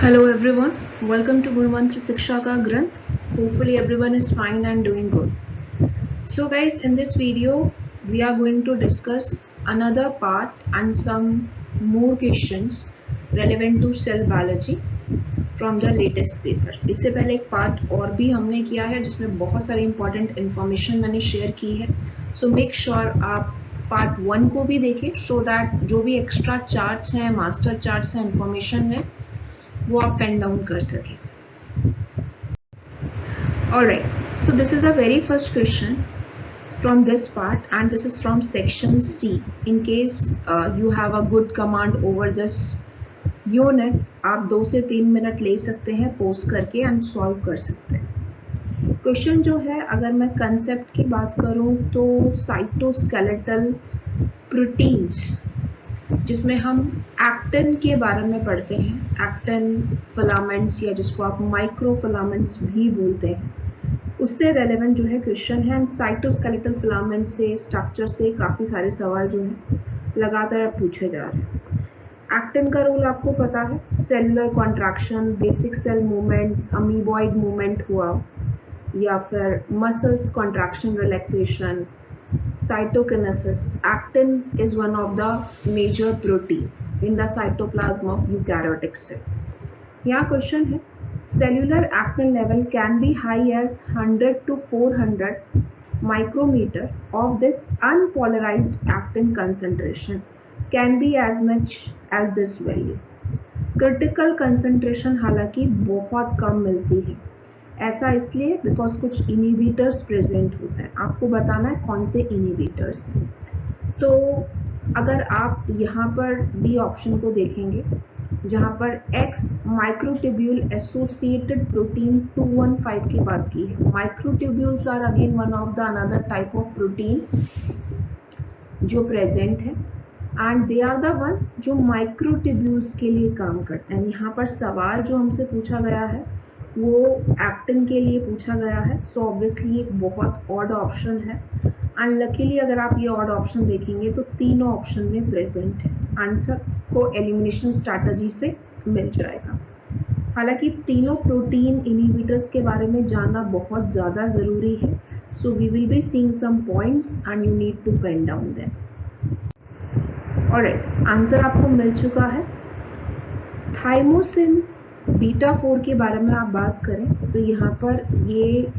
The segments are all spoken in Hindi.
Hello everyone, welcome to Gurumantra Siksha Ka Granth. Hopefully everyone is fine and doing good. So guys, in this video we are going to discuss another part and some more questions relevant to cell biology from the latest paper. इससे पहले एक पार्ट और भी हमने किया है जिसमें बहुत सारी important information मैंने शेयर की है. So make sure आप पार्ट 1 को भी देखें so that जो भी एक्स्ट्रा चार्ट्स हैं, मास्टर चार्ट्स हैं, इंफॉर्मेशन है वो आप पेन डाउन कर सकें. Alright, so this is a very first question from this part and this is from section C. In case you have a good command over this unit, आप 2 से 3 मिनट ले सकते हैं पोस्ट करके एंड सॉल्व कर सकते हैं. क्वेश्चन जो है, अगर मैं कंसेप्ट की बात करूं तो साइटोस्केलेटल प्रोटीन्स जिसमें हम एक्टिन के बारे में पढ़ते हैं, एक्टिन फिलामेंट्स या जिसको आप माइक्रो फिलामेंट्स भी बोलते हैं, उससे रेलेवेंट जो है क्वेश्चन है. एंड साइटोस्केलेटल फिलामेंट से, स्ट्रक्चर से काफ़ी सारे सवाल जो हैं लगातार पूछे जा रहे हैं. एक्टिन का रोल आपको पता है, cellular contraction, basic cell movements, amoeboid movement हुआ या फिर muscles contraction, relaxation, cytokinesis. Actin is one of the major protein in the cytoplasm of eukaryotic cell. यहाँ क्वेश्चन है, cellular actin level can be high as 100 to 400 micrometer. Of this, unpolarized actin concentration can be as much as this value. Critical concentration हालांकि बहुत कम मिलती है. ऐसा इसलिए बिकॉज कुछ इनिबिटर्स प्रेजेंट होते हैं. आपको बताना है कौन से इनिबिटर्स हैं. तो अगर आप यहाँ पर डी ऑप्शन को देखेंगे जहाँ पर X माइक्रोट्यूब्यूल एसोसिएटेड प्रोटीन 215 की बात की है. Microtubules are again one of the another type of protein जो प्रेजेंट है and they are the one जो माइक्रोट्यूब्यूल्स के लिए काम करते हैं. यहाँ पर सवाल जो हमसे पूछा गया है वो एक्टिन के लिए पूछा गया है. सो ऑब्वियसली एक बहुत ऑड ऑप्शन है एंड लकीली अगर आप ये ऑड ऑप्शन देखेंगे तो तीनों ऑप्शन में प्रेजेंट है. आंसर को एलिमिनेशन स्ट्रैटेजी से मिल जाएगा. हालांकि तीनों प्रोटीन इनिबिटर्स के बारे में जानना बहुत ज़्यादा ज़रूरी है. So we will be seeing some points and you need to pen down them. Alright, answer आपको मिल चुका है. थाइमोसिन बीटा 4 के बारे में आप बात करें तो यहाँ पर ये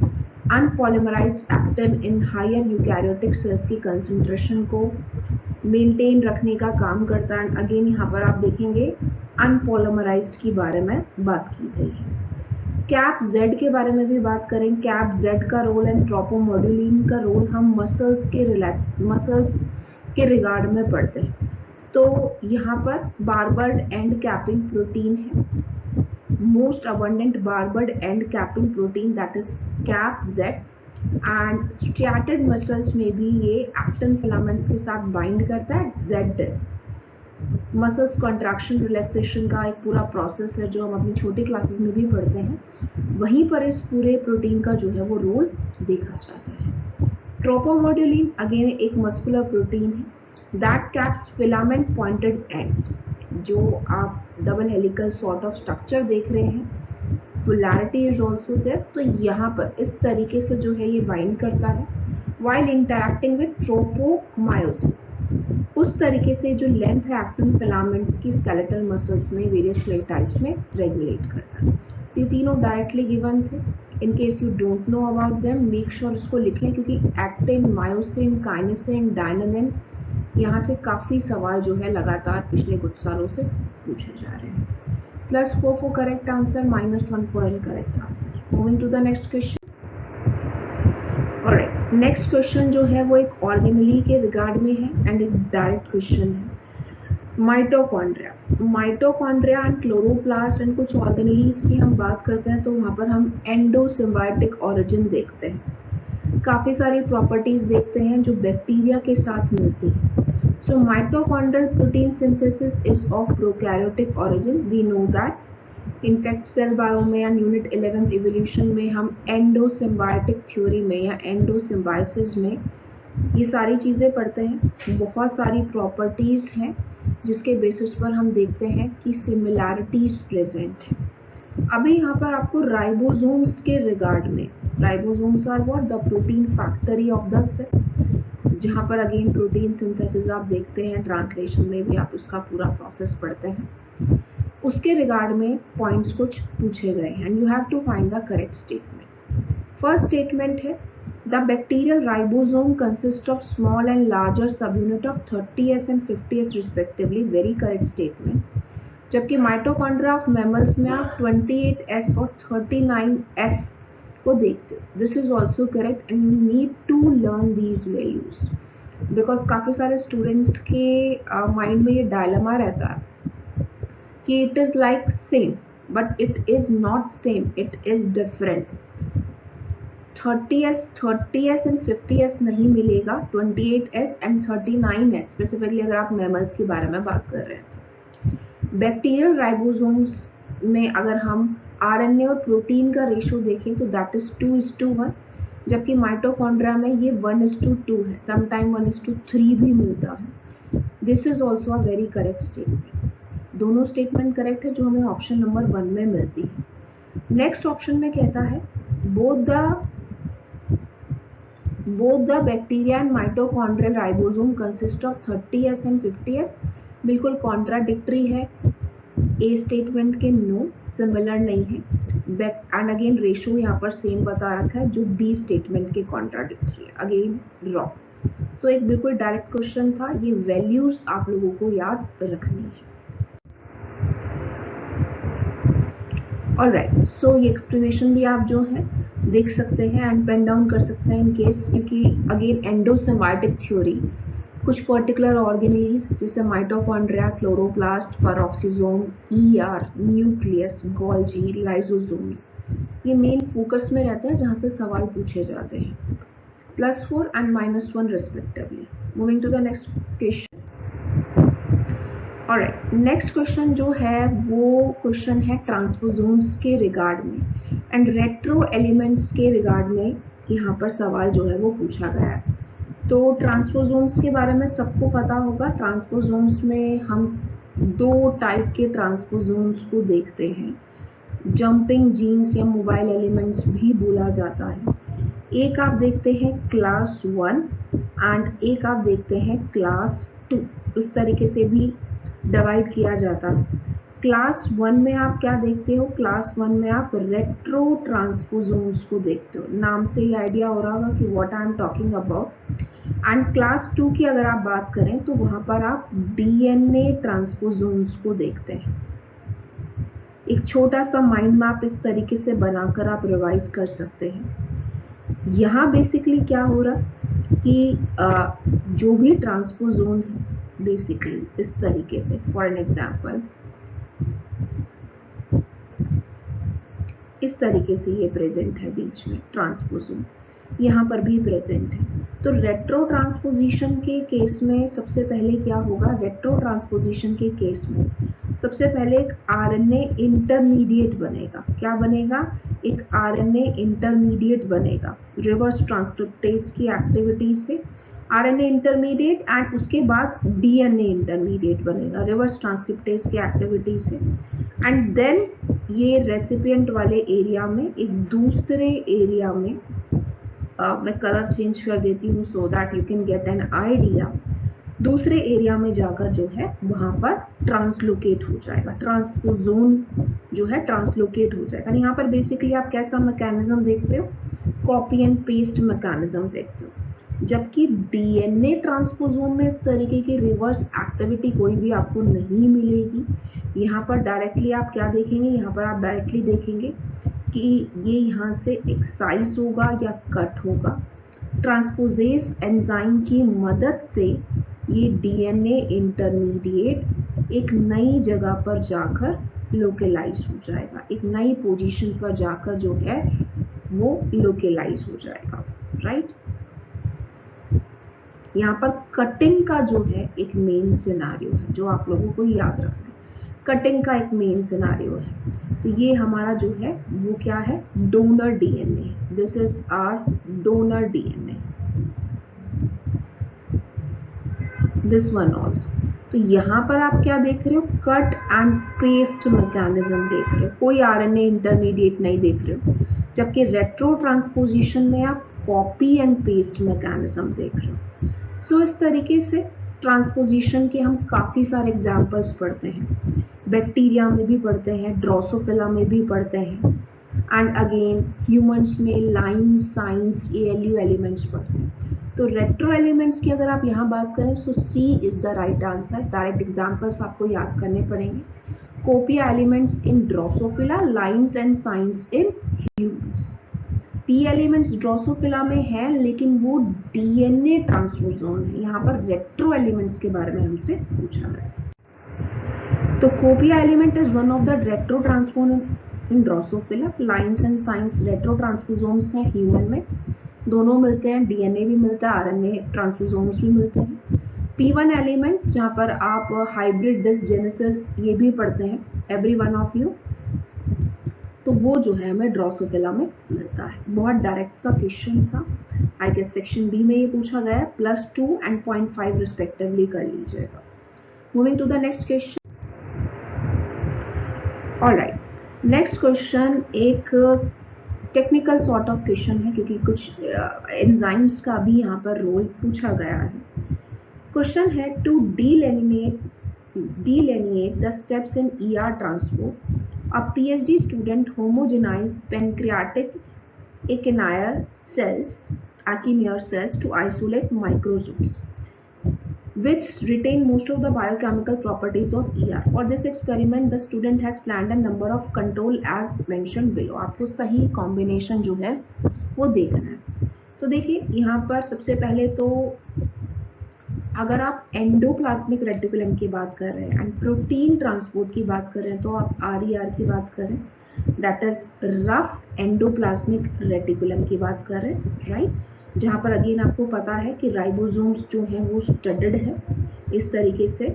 unpolymerized actin in higher eukaryotic cells की कंसंट्रेशन को मेंटेन रखने का काम करता है. अगेन यहाँ पर आप देखेंगे अनपॉलीमराइज्ड के बारे में बात की गई है. कैप जेड के बारे में भी बात करें. कैप जेड का रोल एंड ट्रोपोमोड्यूलिन का रोल हम मसल्स के रिगार्ड में पढ़ते हैं. तो यहाँ पर बारबर्ड एंड कैपिंग प्रोटीन है, most abundant barbed end capping protein, that is cap Z, and striated muscles में भी ये actin filaments के साथ bind करता है. Z disc muscles contraction relaxation का एक पूरा प्रोसेस है जो हम अपनी छोटी क्लासेस में भी पढ़ते हैं. वहीं पर इस पूरे प्रोटीन का जो है वो रोल देखा जाता है. ट्रोपोमोड्यूलिन अगेन एक मस्कुलर प्रोटीन है that caps filament pointed ends. जो आप double helical sort of structure देख रहे हैं, पोलैरिटी इज ऑल्सो देयर. तो यहाँ पर इस तरीके से जो है ये बाइंड करता है वाइल इंटरैक्टिंग विद ट्रोपोमायोसिन. उस तरीके से जो लेंथ है एक्टिन फिलामेंट्स की स्केलेटल मसल्स में वेरियस सेल टाइप्स में रेगुलेट करता है. तो ये तीनों डायरेक्टली गिवन थे. In case you don't know about them, make sure इसको लिख लें क्योंकि एक्टिन, मायोसिन, काइनेसिन, डायनेलिन, यहाँ से काफ़ी सवाल जो है लगातार पिछले कुछ सालों से पूछे जा रहे हैं. +4 for correct answer, -1 for incorrect answer. Moving to the next question. Alright, next question जो है वो एक ऑर्गेनेली के रिगार्ड में है एंड एक डायरेक्ट क्वेश्चन है. माइटोकॉन्ड्रिया एंड क्लोरोप्लास्ट एंड कुछ ऑर्गेनेलीज की हम बात करते हैं तो वहाँ पर हम एंडोसिम्बायोटिक ऑरिजिन देखते हैं. काफ़ी सारी प्रॉपर्टीज देखते हैं जो बैक्टीरिया के साथ मिलती हैं. So mitochondrial protein synthesis is of prokaryotic origin. We know that in fact cell bio में या यूनिट 11th इवोल्यूशन में हम एंडोसिम्बायोटिक थ्योरी में या एंडोसिम्बायोसिस में ये सारी चीज़ें पढ़ते हैं. बहुत सारी प्रॉपर्टीज़ हैं जिसके बेसिस पर हम देखते हैं कि सिमिलैरिटीज़ प्रेजेंट हैं. अभी यहाँ पर आपको राइबोसोम्स के रिगार्ड में, ribosomes are what, the protein factory of the cell, जहाँ पर अगेन प्रोटीन सिंथेसिस आप देखते हैं, ट्रांसलेशन में भी आप उसका पूरा प्रोसेस पढ़ते हैं, उसके रिगार्ड में पॉइंट्स कुछ पूछे गए हैं and you have to find the correct statement. First statement है the bacterial ribosome consist of small and larger subunit of 30s and 50s respectively, very correct statement. जबकि माइटोकॉन्ड्रिया ऑफ मैमल्स में आप 28s और 39s को देखते हो। This is also correct and you need to learn these values, because काफ़ी सारे स्टूडेंट्स के माइंड में ये डायलेमा रहता है कि it is like same, but it is not same, it is different. 30s and 50s नहीं मिलेगा, 28s एंड 39s, स्पेसिफिकली अगर आप मैमल्स के बारे में बात कर रहे हैं तो। बैक्टीरियल राइबोसोम्स में अगर हम आरएनए और प्रोटीन का रेशियो देखें तो दैट इज 2:1, जबकि माइटोकॉन्ड्रिया में ये 1:2 है, समटाइम 1:3 भी मिलता है। This is also a very correct statement. दोनों स्टेटमेंट करेक्ट है जो हमें ऑप्शन नंबर 1 में मिलती है। नेक्स्ट ऑप्शन में कहता है both the bacteria and mitochondrial ribosome consist of 30s and 50s, बिल्कुल कॉन्ट्राडिक्टरी है। ए स्टेटमेंट के नो, सिमिलर नहीं है, एंड अगेन रेशियो यहाँ पर सेम बता रखा है जो बी स्टेटमेंट के कॉन्ट्राडिक्टरी है, अगेन रॉन्ग। सो एक बिल्कुल डायरेक्ट क्वेश्चन था, ये वैल्यूज आप लोगों को याद रखनी है। ऑलराइट, सो ये एक्सप्लेनेशन भी आप जो है देख सकते हैं एंड पेन डाउन कर सकते हैं इन केस, क्योंकि अगेन एंडोसिम्बायोटिक थ्योरी कुछ पर्टिकुलर ऑर्गेनेल्स जैसे mitochondria, chloroplast, peroxisome, ER, nucleus, Golgi, lysosomes, ये मेन फोकस में रहते हैं जहाँ से सवाल पूछे जाते हैं, +4 and -1 respectively. Moving to the next question. Alright, next question जो है वो क्वेश्चन है ट्रांसपोसोम्स के रिगार्ड में एंड रेट्रो एलिमेंट्स के रिगार्ड में यहाँ पर सवाल जो है वो पूछा गया है। तो ट्रांसपोसोम्स के बारे में सबको पता होगा। ट्रांसपोसोम्स में हम 2 टाइप के ट्रांसपोसोम्स को देखते हैं, जंपिंग जीन्स या मोबाइल एलिमेंट्स भी बोला जाता है। एक आप देखते हैं क्लास 1 एंड एक आप देखते हैं क्लास 2, इस तरीके से भी डिवाइड किया जाता है। क्लास 1 में आप क्या देखते हो? क्लास 1 में आप रेट्रो ट्रांसपोसोम्स को देखते हो, नाम से ही आइडिया हो रहा होगा कि what I am talking about. And class 2 की अगर आप बात करें तो वहाँ पर आप डीएनए ट्रांसपोसोम्स को देखते हैं। एक छोटा सा माइंड मैप इस तरीके से बनाकर आप रिवाइज कर सकते हैं। यहाँ बेसिकली क्या हो रहा कि जो भी ट्रांसपोसोम है बेसिकली इस तरीके से, फॉर एन एग्जाम्पल इस तरीके से ये प्रेजेंट है बीच में ट्रांसपोसोम, यहाँ पर भी प्रेजेंट है। तो रेट्रो ट्रांसपोजिशन के केस में सबसे पहले क्या होगा? रेट्रो ट्रांसपोजिशन के केस में सबसे पहले एक आरएनए इंटरमीडिएट बनेगा। क्या बनेगा? एक आरएनए इंटरमीडिएट बनेगा रिवर्स ट्रांसक्रिप्टेज की एक्टिविटी से। आरएनए इंटरमीडिएट एंड उसके बाद डीएनए इंटरमीडिएट बनेगा रिवर्स ट्रांसक्रिप्टेज की एक्टिविटी से। एंड देन ये रेसिपिएंट वाले एरिया में एक दूसरे एरिया में मैं कलर चेंज कर देती हूँ so that you can get an idea. दूसरे एरिया में जाकर जो है वहाँ पर ट्रांसलोकेट हो जाएगा, ट्रांसपोसोम जो है ट्रांसलोकेट हो जाएगा। यहाँ पर बेसिकली आप कैसा मैकेनिज्म देखते हो? कॉपी एंड पेस्ट मैकेनिज्म देखते हो। जबकि डीएनए ट्रांसपोसोम में इस तरीके की रिवर्स एक्टिविटी कोई भी आपको नहीं मिलेगी। यहाँ पर डायरेक्टली आप क्या देखेंगे? यहाँ पर आप डायरेक्टली देखेंगे कि ये यहाँ से एक्साइज होगा या कट होगा। ट्रांसपोजेज एंजाइम की मदद से ये डीएनए इंटरमीडिएट एक नई जगह पर जाकर लोकेलाइज हो जाएगा, एक नई पोजीशन पर जाकर जो है वो लोकेलाइज हो जाएगा, राइट। यहाँ पर कटिंग का जो है एक मेन सिनारियो है जो आप लोगों को याद रखना है। कटिंग का एक मेन सिनारियो है। तो ये हमारा जो है वो क्या है? Donor DNA. This is our donor DNA, this one also. तो यहाँ पर आप क्या देख रहे हो, कट एंड पेस्ट मैकेनिज्म देख रहे हो, कोई आरएनए इंटरमीडिएट नहीं देख रहे हो, जबकि रेट्रो ट्रांसपोजिशन में आप कॉपी एंड पेस्ट मैकेनिज्म देख रहे हो। सो इस तरीके से ट्रांसपोजिशन के हम काफ़ी सारे एग्जाम्पल्स पढ़ते हैं, बैक्टीरिया में भी पढ़ते हैं, ड्रोसोफिला में भी पढ़ते हैं, एंड अगेन ह्यूमंस में लाइन, साइंस, एएलयू एलिमेंट्स पढ़ते हैं। तो रेट्रो एलिमेंट्स की अगर आप यहाँ बात करें तो C is the right answer. Direct examples आपको याद करने पड़ेंगे, copia elements in Drosophila, LINEs and SINEs in humans. P elements Drosophila में है लेकिन वो डीएनए ट्रांसपोजोन है, यहाँ पर रेट्रो एलिमेंट्स के बारे में हमसे पूछा है। तो copia element is one of the retrotransposon in Drosophila, LINEs and SINEs retrotransposons हैं ह्यूमन में, दोनों मिलते हैं, डीएनए भी मिलता है, आरएनए ट्रांसपोजोन्स भी मिलते हैं। P1 एलिमेंट जहाँ पर आप हाइब्रिड डिसजेनेसिस ये भी पढ़ते हैं, एवरी वन ऑफ यू, तो वो जो है हमें ड्रोसोफिला में मिलता है। बहुत डायरेक्ट सा क्वेश्चन था, आई गेस सेक्शन बी में ये पूछा गया है, +2 एंड 0.5 रिस्पेक्टिवली कर लीजिएगा। Moving to the next question. Alright, next question एक टेक्निकल सॉर्ट ऑफ क्वेश्चन है क्योंकि कुछ एंजाइम्स का भी यहाँ पर रोल पूछा गया है। क्वेश्चन है to delineate the steps in ER transport, a PhD student homogenized pancreatic akinere cells to isolate microsomes which retain most of the biochemical properties of ER. For this experiment, the student has planned a number of control as mentioned below. आपको सही कॉम्बिनेशन जो है वो देखना है। तो देखिए यहाँ पर सबसे पहले तो अगर आप एंडोप्लाज्मिक रेटिकुलम की बात कर रहे हैं एंड प्रोटीन ट्रांसपोर्ट की बात कर रहे हैं तो आप RER की बात करें, that is rough endoplasmic reticulum की बात कर रहे हैं, राइट, जहाँ पर अगेन आपको पता है कि राइबोसोम्स जो हैं वो स्टडेड है इस तरीके से,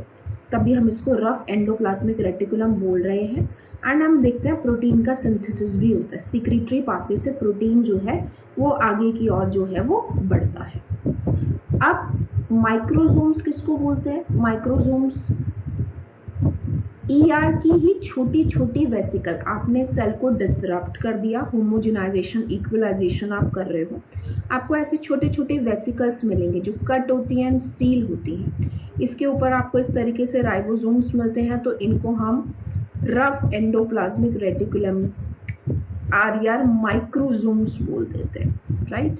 तभी हम इसको रफ एंडोप्लाज्मिक रेटिकुलम बोल रहे हैं। एंड हम देखते हैं प्रोटीन का सिंथेसिस भी होता है, सीक्रेटरी पाथवे से प्रोटीन जो है वो आगे की ओर जो है वो बढ़ता है। अब माइक्रोसोम्स किसको बोलते हैं, माइक्रोसोम्स ER की ही छोटी छोटी वेसिकल, आपने सेल को डिसरप्ट कर दिया, होमोजेनाइजेशन इक्वलाइजेशन आप कर रहे हो, आपको ऐसे छोटे छोटे वेसिकल्स मिलेंगे जो कट होती हैं, सील होती हैं, इसके ऊपर आपको इस तरीके से राइबोसोम्स मिलते हैं, तो इनको हम rough endoplasmic reticulum RER microsomes बोल देते हैं, राइट,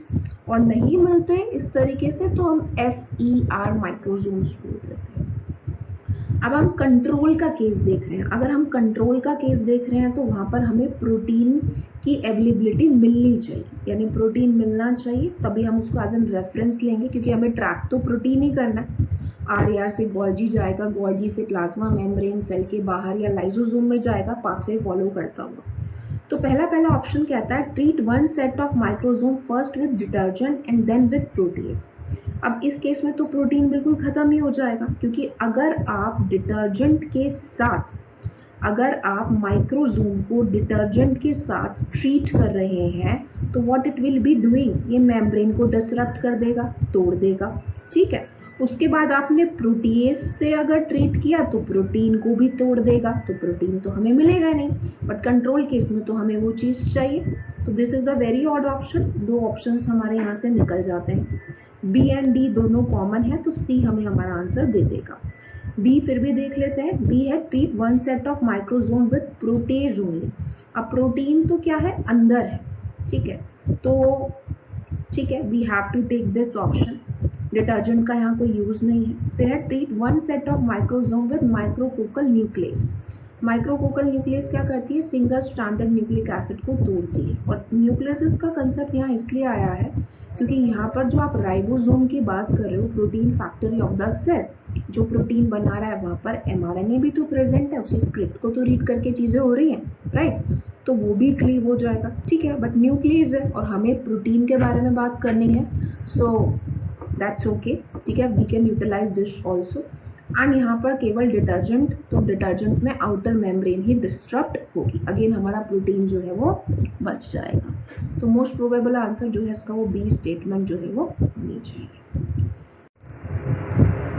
और नहीं मिलते इस तरीके से तो हम SER माइक्रोसोम्स बोल देते हैं। अब हम कंट्रोल का केस देख रहे हैं, अगर हम कंट्रोल का केस देख रहे हैं तो वहाँ पर हमें प्रोटीन की अवेलेबिलिटी मिलनी चाहिए, यानी प्रोटीन मिलना चाहिए, तभी हम उसको एज एन रेफरेंस लेंगे क्योंकि हमें ट्रैक तो प्रोटीन ही करना है। RER से गोल्जी जाएगा, गोल्जी से प्लाज्मा मेम्ब्रेन सेल के बाहर या लाइसोसोम में जाएगा, पाथवे फॉलो करता हुआ। तो पहला ऑप्शन कहता है treat one set of microsome first with detergent and then with protease. अब इस केस में तो प्रोटीन बिल्कुल खत्म ही हो जाएगा, क्योंकि अगर आप डिटर्जेंट के साथ, अगर आप माइक्रोसोम को डिटर्जेंट के साथ ट्रीट कर रहे हैं तो what it will be doing, ये मेम्ब्रेन को डिसरप्ट कर देगा, तोड़ देगा, ठीक है। उसके बाद आपने प्रोटीएज से अगर ट्रीट किया तो प्रोटीन को भी तोड़ देगा, तो प्रोटीन तो हमें मिलेगा नहीं, बट कंट्रोल केस में तो हमें वो चीज़ चाहिए। तो this is the very odd option, दो ऑप्शंस हमारे यहाँ से निकल जाते हैं, B एंड D दोनों कॉमन है, तो C हमें हमारा आंसर दे देगा। B फिर भी देख लेते हैं, B है treat one set of microsome with protease only. अब प्रोटीन तो क्या है, अंदर है, ठीक है, तो ठीक है, we have to take this option, detergent का यहाँ कोई यूज नहीं है। फिर है treat one set of microsome with micrococcal nuclease. Micrococcal nuclease क्या करती है, सिंगल स्ट्रैंडेड न्यूक्लिक एसिड को तोड़ती है, और न्यूक्लियस का कंसेप्ट यहाँ इसलिए आया है क्योंकि यहाँ पर जो आप राइबोसोम की बात कर रहे हो, protein factory of the cell, जो प्रोटीन बना रहा है वहाँ पर mRNA भी तो प्रेजेंट है, उसी स्क्रिप्ट को तो रीड करके चीजें हो रही हैं, राइट, तो वो भी क्लीव हो जाएगा, ठीक है, बट न्यूक्लियस है और हमें प्रोटीन के बारे में बात करनी है, सो दैट्स ओके, ठीक है, we can utilize this also. And यहाँ पर केवल डिटर्जेंट, तो डिटर्जेंट में आउटर मेम्ब्रेन ही डिस्टर्ब होगी, अगेन हमारा प्रोटीन जो है वो बच जाएगा। तो मोस्ट प्रोबेबल आंसर जो है इसका वो B स्टेटमेंट जो है वो होनी चाहिए।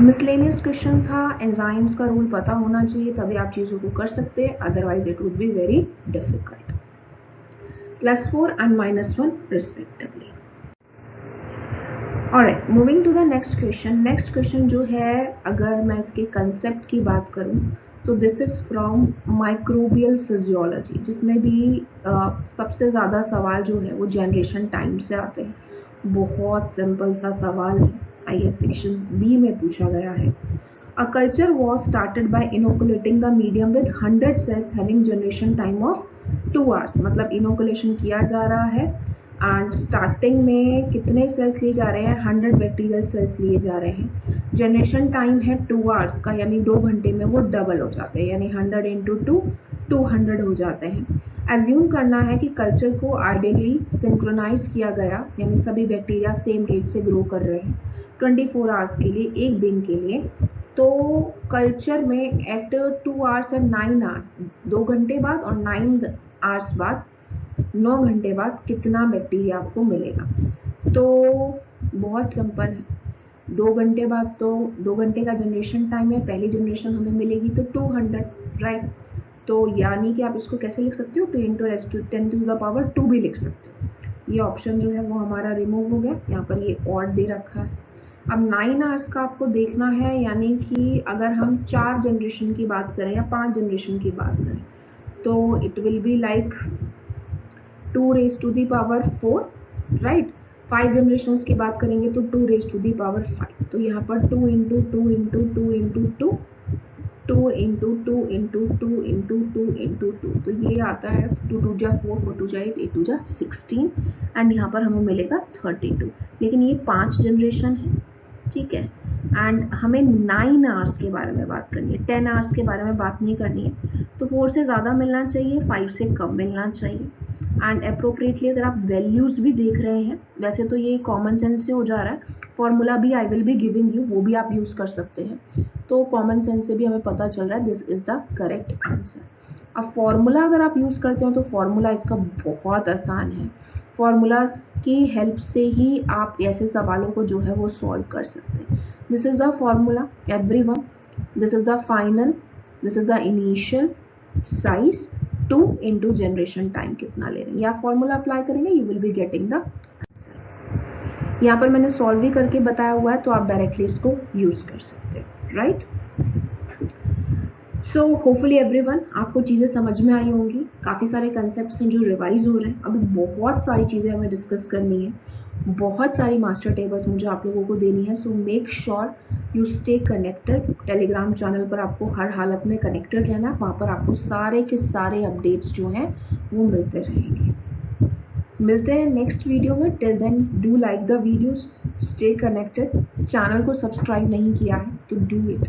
मिसलेनियस क्वेश्चन था, एंजाइम्स का रूल पता होना चाहिए तभी आप चीज़ों को कर सकते हैं, otherwise it would be very difficult. +4 and -1 respectively. Alright, moving to the next question. Next question जो है, अगर मैं इसके कंसेप्ट की बात करूँ तो this is from microbial physiology, जिसमें भी सबसे ज़्यादा सवाल जो है वो जनरेशन टाइम से आते हैं. बहुत सिंपल सा सवाल है, IS सेक्शन B में पूछा गया है. A culture was started by inoculating the medium with 100 cells having generation time of 2 hours. मतलब inoculation किया जा रहा है एंड स्टार्टिंग में कितने सेल्स लिए जा रहे हैं, 100 बैक्टीरियल सेल्स लिए जा रहे हैं. जनरेशन टाइम है 2 आवर्स का, यानी 2 घंटे में वो डबल हो जाते हैं, यानी 100 इंटू 2 200 हो जाते हैं. एज्यूम करना है कि कल्चर को आइडियली सिंक्रोनाइज किया गया, यानी सभी बैक्टीरिया सेम रेट से ग्रो कर रहे हैं 24 आवर्स के लिए, एक दिन के लिए. तो कल्चर में एट 2 आवर्स एंड 9 आवर्स, 2 घंटे बाद और 9 आवर्स बाद, 9 घंटे बाद कितना बैक्टीरिया आपको मिलेगा. तो बहुत सिंपल है, 2 घंटे बाद तो 2 घंटे का जनरेशन टाइम है, पहली जनरेशन हमें मिलेगी तो 200, राइट. तो यानी कि आप इसको कैसे लिख सकते हो, 2 इंटू 10⁻² भी लिख सकते हो. ये ऑप्शन जो है वो हमारा रिमूव हो गया, यहाँ पर ये और दे रखा है. अब 9 आवर्स का आपको देखना है, यानी कि अगर हम 4 जनरेशन की बात करें या 5 जनरेशन की बात करें तो it will be like 2⁻⁴, right. 5 generations की बात करेंगे तो 2⁻⁵. तो यहाँ पर 2 into 2 into 2 into 2, 2 into 2 into 2 into 2 into 2, तो ये आता है 2 2 जा 4, 4 2 जा 8, 8 2 जा 16 एंड यहाँ पर हमें मिलेगा 32. लेकिन ये 5 जनरेशन है, ठीक है. एंड हमें 9 आवर्स के बारे में बात करनी है, 10 आवर्स के बारे में बात नहीं करनी है. तो 4 से ज़्यादा मिलना चाहिए, 5 से कम मिलना चाहिए. एंड अप्रोप्रिएटली अगर आप वैल्यूज़ भी देख रहे हैं, वैसे तो ये कॉमन सेंस से हो जा रहा है, फॉर्मूला भी I will be giving you, वो भी आप यूज़ कर सकते हैं. तो कॉमन सेंस से भी हमें पता चल रहा है this is the correct answer. अब फॉर्मूला अगर आप यूज़ करते हो तो फॉर्मूला इसका बहुत आसान है. फॉर्मूला की हेल्प से ही आप ऐसे सवालों को जो है वो सॉल्व कर सकते हैं. This is the formula everyone, this is the final, this is the initial, size 2 into generation time कितना ले रहे हैं, या फॉर्मूला अप्लाई करेंगे you will be getting the answer. यहाँ पर मैंने सॉल्व भी करके बताया हुआ है, तो आप डायरेक्टली इसको यूज़ कर सकते हैं, राइट. सो होपफुली एवरीवन आपको चीज़ें समझ में आई होंगी. काफ़ी सारे कंसेप्ट्स हैं जो रिवाइज हो रहे हैं, अभी बहुत सारी चीज़ें हमें डिस्कस करनी है, बहुत सारी मास्टर टेबल्स मुझे आप लोगों को देनी है. So make sure you stay connected. Telegram channel पर आपको हर हालत में कनेक्टेड रहना, वहाँ पर आपको सारे के सारे अपडेट्स जो हैं वो मिलते रहेंगे. मिलते हैं नेक्स्ट वीडियो में. Till then do like the videos, stay connected. Channel को सब्सक्राइब नहीं किया है तो डू इट.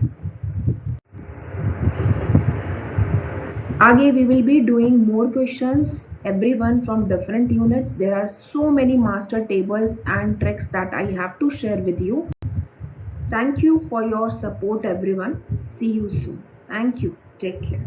आगे we will be doing more questions, everyone from different units. There are so many master tables and tricks that I have to share with you. Thank you for your support everyone. See you soon. Thank you. Take care.